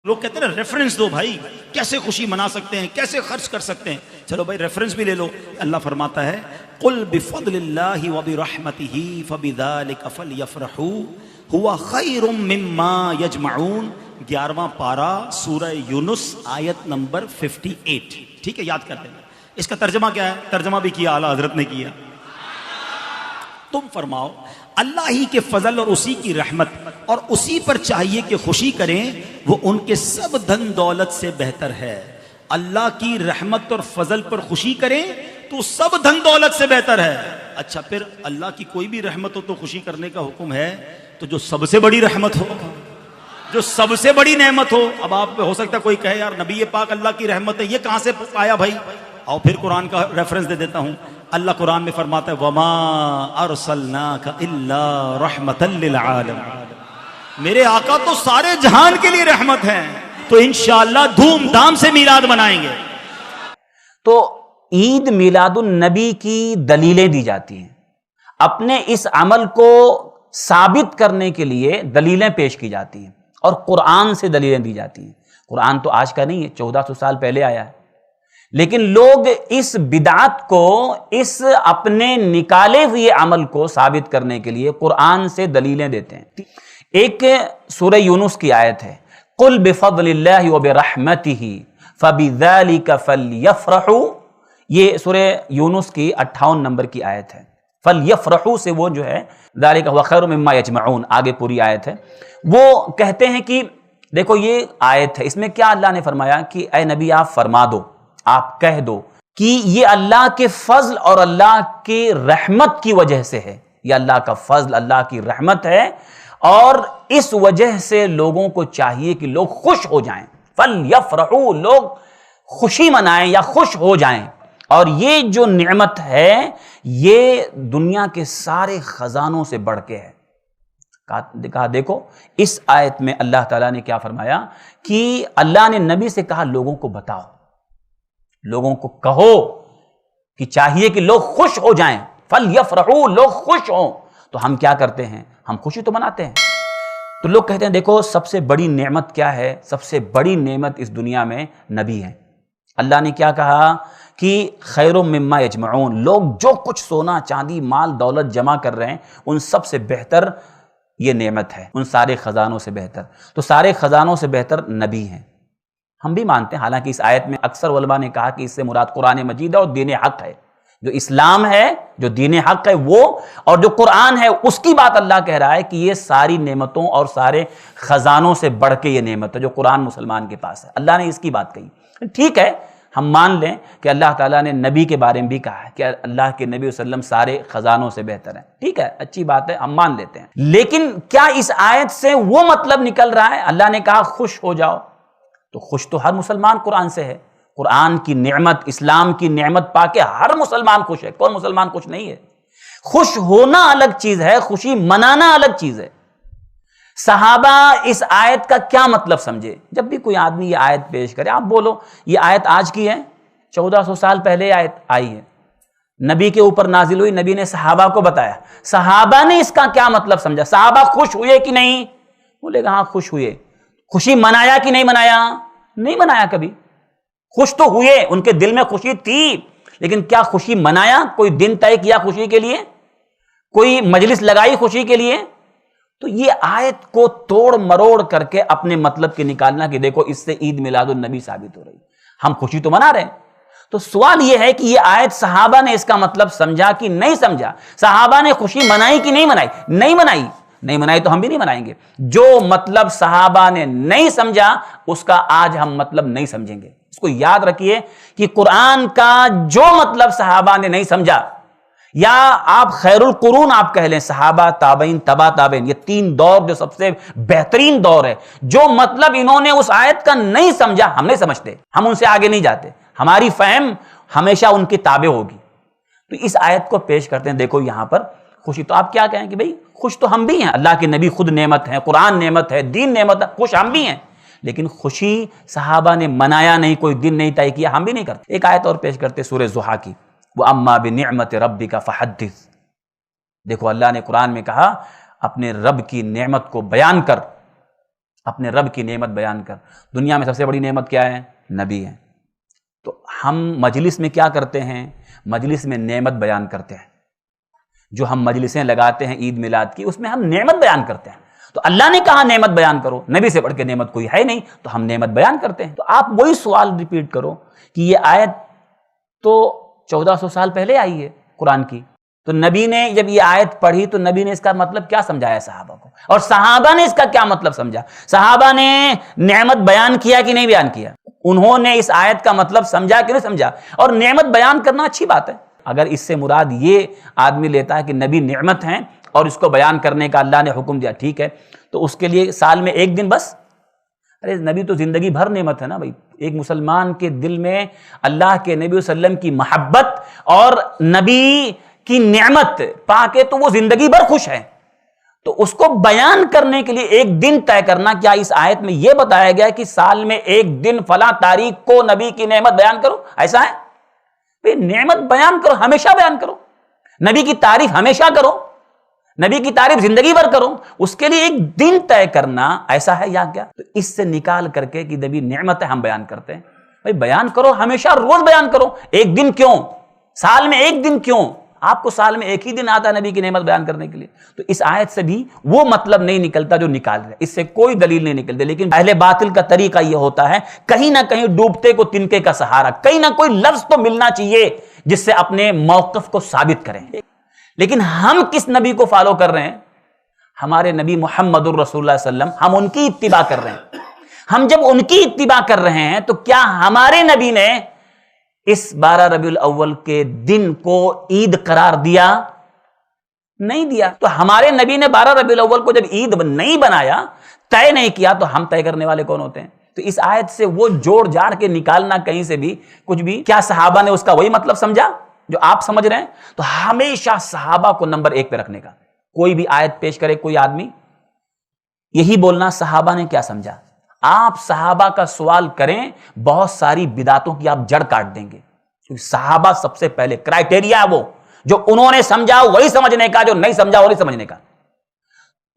لوگ کہتے ہیں نا ریفرنس دو بھائی، کیسے خوشی منا سکتے ہیں، کیسے خرچ کر سکتے ہیں. چلو بھائی ریفرنس بھی لے لو. اللہ فرماتا ہے قل بفضل اللہ وبرحمتہ فبذلک فلیفرحوا ہوا خیر مما یجمعون. 11واں پارہ سورہ یونس آیت نمبر 58. ٹھیک ہے، یاد کر لینا. اس کا ترجمہ کیا ہے؟ ترجمہ بھی کیا اعلیٰ حضرت نے کیا. تم فرماؤ اللہ ہی کے فضل اور اسی کی رحمت اور اسی پر چاہیے کہ خوشی کریں، وہ ان کے سب دھن دولت سے بہتر ہے. اللہ کی رحمت اور فضل پر خوشی کریں تو سب دھن دولت سے بہتر ہے. اچھا، پھر اللہ کی کوئی بھی رحمت ہو تو خوشی کرنے کا حکم ہے، تو جو سب سے بڑی رحمت ہو، جو سب سے بڑی نعمت ہو. اب آپ ہو سکتا ہے کوئی کہے یار نبی پاک اللہ کی رحمت ہے، یہ کہاں سے آیا بھائی؟ اور پھر قرآن کا ریفرنس دے دیتا ہوں. اللہ قرآن میں فرماتا ہے وما ارسلناک الا رحمتا للعالمین. میرے آقا تو سارے جہان کے لیے رحمت ہیں. تو انشاءاللہ دھوم دھام سے میلاد منائیں گے. تو عید میلاد النبی کی دلیلیں دی جاتی ہیں. اپنے اس عمل کو ثابت کرنے کے لیے دلیلیں پیش کی جاتی ہیں اور قرآن سے دلیلیں دی جاتی ہیں. قرآن تو آج کا نہیں ہے، 1400 سال پہلے آیا ہے. لیکن لوگ اس بدعت کو، اس اپنے نکالے ہوئے عمل کو ثابت کرنے کے لیے قرآن سے دلیلیں دیتے ہیں. ایک سورہ یونس کی آیت ہے قل بفضل اللہ وبرحمتہ فبذلک فلیفرحوا. یہ سورہ یونس کی 58 نمبر کی آیت ہے. فلیفرحوا سے وہ جو ہے ذالک هو خیر مما یجمعون، آگے پوری آیت ہے. وہ کہتے ہیں کہ دیکھو یہ آیت ہے، اس میں کیا اللہ نے فرمایا کہ اے نبی آپ فرما دو، آپ کہہ دو کہ یہ اللہ کے فضل اور اللہ کی رحمت کی وجہ سے ہے. یہ اللہ کا فضل، اللہ کی رحمت ہے، اور اس وجہ سے لوگوں کو چاہیے کہ لوگ خوش ہو جائیں. فلیفرحوا، لوگ خوشی منائیں یا خوش ہو جائیں. اور یہ جو نعمت ہے یہ دنیا کے سارے خزانوں سے بڑھ کے ہے. کہا دیکھو اس آیت میں اللہ تعالیٰ نے کیا فرمایا کہ اللہ نے نبی سے کہا لوگوں کو بتاؤ، لوگوں کو کہو کہ چاہیے کہ لوگ خوش ہو جائیں. فلیفرحوا، لوگ خوش ہوں. تو ہم کیا کرتے ہیں؟ ہم خوشی تو مناتے ہیں. تو لوگ کہتے ہیں دیکھو سب سے بڑی نعمت کیا ہے؟ سب سے بڑی نعمت اس دنیا میں نبی ہے. اللہ نے کیا کہا کہ خیر مما یجمعون، لوگ جو کچھ سونا چاندی مال دولت جمع کر رہے ہیں ان سب سے بہتر یہ نعمت ہے، ان سارے خزانوں سے بہتر. تو سارے خزانوں سے بہتر نبی ہیں. ہم بھی مانتے ہیں، حالانکہ اس آیت میں اکثر علماء نے کہا کہ اس سے مراد قرآن مجید ہے اور دین حق ہے. جو اسلام ہے، جو دین حق ہے وہ، اور جو قرآن ہے اس کی بات اللہ کہہ رہا ہے کہ یہ ساری نعمتوں اور سارے خزانوں سے بڑھ کے یہ نعمت ہے جو قرآن مسلمان کے پاس ہے. اللہ نے اس کی بات کہی. ٹھیک ہے، ہم مان لیں کہ اللہ تعالیٰ نے نبی کے بارے میں بھی کہا ہے کہ اللہ کے نبی صلی اللہ علیہ وسلم سارے خزانوں سے بہتر ہیں. ٹھیک ہے، اچھی بات ہے، ہم مان لیتے ہیں. لیکن کیا اس آیت سے وہ مطلب نکل رہا ہے؟ اللہ نے کہا خوش ہو جاؤ، تو خوش تو ہر مسلمان قرآن سے ہے. قرآن کی نعمت، اسلام کی نعمت پا کے ہر مسلمان خوش ہے. کون مسلمان خوش نہیں ہے؟ خوش ہونا الگ چیز ہے، خوشی منانا الگ چیز ہے. صحابہ اس آیت کا کیا مطلب سمجھے؟ جب بھی کوئی آدمی یہ آیت پیش کرے، آپ بولو یہ آیت آج کی ہے، 1400 سال پہلے آیت آئی ہے، نبی کے اوپر نازل ہوئی، نبی نے صحابہ کو بتایا. صحابہ نے اس کا کیا مطلب سمجھا؟ صحابہ خوش ہوئے کہ نہیں؟ بولے گا ہاں خوش ہوئے. خوشی منایا کہ نہیں منایا؟ نہیں منایا کبھی. خوش تو ہوئے، ان کے دل میں خوشی تھی، لیکن کیا خوشی منایا؟ کوئی دن طے کیا خوشی کے لیے؟ کوئی مجلس لگائی خوشی کے لیے؟ تو یہ آیت کو توڑ مروڑ کر کے اپنے مطلب کے نکالنا کہ دیکھو اس سے عید میلاد النبی ثابت ہو رہی، ہم خوشی تو منا رہے ہیں. تو سوال یہ ہے کہ یہ آیت صحابہ نے اس کا مطلب سمجھا کہ نہیں سمجھا؟ صحابہ نے خوشی منائی کہ نہیں منائی؟ نہیں منائی. نہیں منائی تو ہم بھی نہیں منائیں گے. جو مطلب صحابہ نے نہیں سمجھا اس کا آج ہم مطلب نہیں سمجھیں گے. اس کو یاد رکھیے کہ قرآن کا جو مطلب صحابہ نے نہیں سمجھا، یا آپ خیر القرون آپ کہہ لیں، صحابہ، تابعین، تبا تابعین، یہ 3 دور جو سب سے بہترین دور ہے، جو مطلب انہوں نے اس آیت کا نہیں سمجھا ہم نہیں سمجھتے، ہم ان سے آگے نہیں جاتے، ہماری فہم ہمیشہ ان کی تابع ہوگی. تو اس آیت کو پیش کرتے ہیں، دیکھو یہاں پر خوشی. تو آپ کیا کہیں کہ بھئی خوش تو ہم بھی ہیں، اللہ کے نبی خود نعمت ہے، قرآن نعمت ہے، دین نعمت ہے، خوش ہم بھی ہیں، لیکن خوشی صحابہ نے منایا نہیں، کوئی دن نہیں طے کیا، ہم بھی نہیں کرتے. ایک آیت اور پیش کرتے سورہ ضحیٰ کی، وَأَمَّا بِنِعْمَةِ رَبِّكَ فَحَدِّثْ. دیکھو اللہ نے قرآن میں کہا اپنے رب کی نعمت کو بیان کر. اپنے رب کی نعمت بیان کر. دنیا میں سب سے بڑی نعمت کیا ہے؟ نبی ہے. تو ہم مجلس میں کیا کرتے ہیں؟ مجلس میں نعمت بیان کرتے ہیں. جو ہم مجلسیں لگاتے ہیں عید میلاد کی، اس میں ہم نعمت بیان کرتے ہیں. تو اللہ نے کہا نعمت بیان کرو، نبی سے بڑھ کے نعمت کوئی ہے نہیں، تو ہم نعمت بیان کرتے ہیں. تو آپ وہی سوال ریپیٹ کرو کہ یہ آیت تو 1400 سال پہلے آئی ہے قرآن کی، تو نبی نے جب یہ آیت پڑھی تو نبی نے اس کا مطلب کیا سمجھایا صحابہ کو، اور صحابہ نے اس کا کیا مطلب سمجھا؟ صحابہ نے نعمت بیان کیا کہ نہیں بیان کیا؟ انہوں نے اس آیت کا مطلب سمجھا کہ نہیں سمجھا؟ اور نعمت بیان کرنا اچھی بات ہے. اگر اس سے مراد یہ آدمی لیتا ہے کہ نبی نعمت ہیں اور اس کو بیان کرنے کا اللہ نے حکم دیا، ٹھیک ہے، تو اس کے لیے سال میں ایک دن بس. ارے نبی تو زندگی بھر نعمت ہے نا بھائی. ایک مسلمان کے دل میں اللہ کے نبی صلی اللہ علیہ وسلم کی محبت اور نبی کی نعمت پا کے تو وہ زندگی بھر خوش ہے. تو اس کو بیان کرنے کے لیے ایک دن طے کرنا، کیا اس آیت میں یہ بتایا گیا کہ سال میں ایک دن فلاں تاریخ کو نبی کی نعمت بیان کرو؟ ایسا ہے؟ نعمت بیان کرو، ہمیشہ بیان کرو. نبی کی تعریف ہمیشہ کرو، نبی کی تعریف زندگی بھر کرو. اس کے لیے ایک دن طے کرنا ایسا ہے یا کیا؟ تو اس سے نکال کر کے کہ نبی نعمت ہے ہم بیان کرتے ہیں. بھائی بیان کرو، ہمیشہ روز بیان کرو. ایک دن کیوں؟ سال میں ایک دن کیوں؟ آپ کو سال میں ایک ہی دن آتا ہے نبی کی نعمت بیان کرنے کے لیے. تو اس آیت سے بھی وہ مطلب نہیں نکلتا جو نکال رہے، اس سے کوئی دلیل نہیں نکلتی. لیکن اہل باطل کا طریقہ یہ ہوتا ہے کہیں نہ کہیں ڈوبتے کو تنکے کا سہارا، کہیں نہ کوئی لفظ تو ملنا چاہیے جس سے اپنے موقف کو ثابت کریں. لیکن ہم کس نبی کو فالو کر رہے ہیں؟ ہمارے نبی محمد الرسول اللہ صلی اللہ علیہ وسلم، ہم ان کی اتباع کر رہے ہیں. ہم جب ان کی اتباع کر رہے ہیں تو کیا ہمارے نبی نے اس 12 ربیع الاول کے دن کو عید قرار دیا؟ نہیں دیا. تو ہمارے نبی نے 12 ربیع الاول کو جب عید نہیں بنایا، طے نہیں کیا، تو ہم طے کرنے والے کون ہوتے ہیں؟ تو اس آیت سے وہ جوڑ جاڑ کے نکالنا کہیں سے بھی کچھ بھی، کیا صحابہ نے اس کا وہی مطلب سمجھا جو آپ سمجھ رہے ہیں؟ تو ہمیشہ صحابہ کو نمبر 1 پہ رکھنے کا. کوئی بھی آیت پیش کرے کوئی آدمی، یہی بولنا صحابہ نے کیا سمجھا. آپ صحابہ کا سوال کریں، بہت ساری بدعتوں کی آپ جڑ کاٹ دیں گے. کیونکہ صحابہ سب سے پہلے کرائٹیریا ہے وہ جو انہوں نے سمجھا وہی سمجھنے کا، جو نہیں سمجھا وہی سمجھنے کا.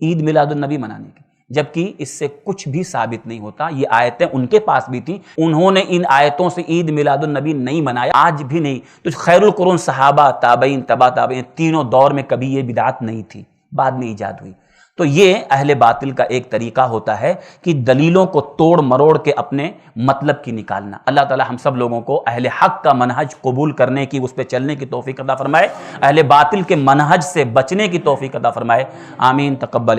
عید میلاد النبی منانے کی، جبکہ اس سے کچھ بھی ثابت نہیں ہوتا. یہ آیتیں ان کے پاس بھی تھیں، انہوں نے ان آیتوں سے عید میلاد النبی نہیں منایا، آج بھی نہیں. تو خیر القرون صحابہ، تابعین، تبع تابعین، تینوں دور میں کبھی یہ بدعت نہیں تھی، بعد میں ایجاد ہوئی. تو یہ اہل باطل کا ایک طریقہ ہوتا ہے کہ دلیلوں کو توڑ مروڑ کے اپنے مطلب کی نکالنا. اللہ تعالی ہم سب لوگوں کو اہل حق کا منہج قبول کرنے کی، اس پہ چلنے کی توفیق عطا فرمائے، اہل باطل کے منہج سے بچنے کی توفیق عطا فرمائے. آمین. تقبل.